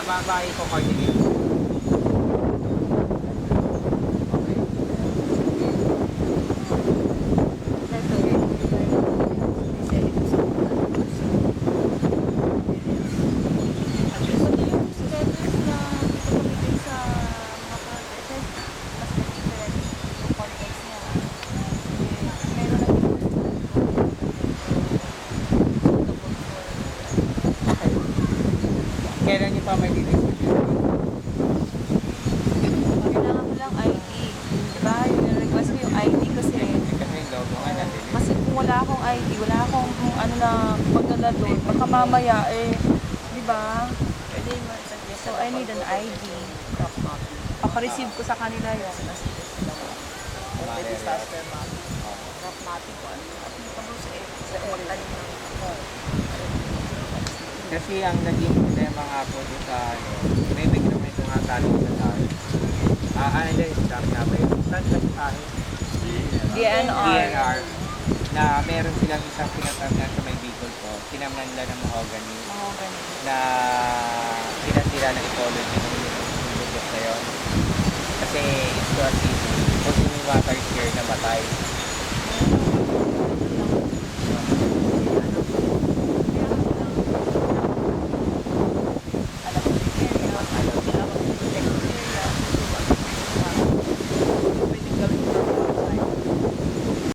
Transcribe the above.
Babae ko coordinate. Kailan niyo pa may didistribution? Kailangan ko lang ID. Diba? Yung request ko yung ID kasi. Kasi yung logo nga natin. Kasi kung wala akong ID, wala akong ano na magdala doon, baka mamaya diba? Pwede ma-suggest. So I need an ID. Papa-receive ko sa kanila yun. May disaster map. Map mapping ko. Ano yung applicable sa magtanim ng Kasi ang naging problema nga po doon sa may ito nga talo sa tayo. Ano din, sabi nga ba yun? Saan sa tayo? DNR. Na meron silang isang pinatamnan sa may Bicol po. Tinamnan nila ng mahogany. Na pinatira ng ecology ng lugar na yun. Kasi it's to assist. Kung yung water share na batay.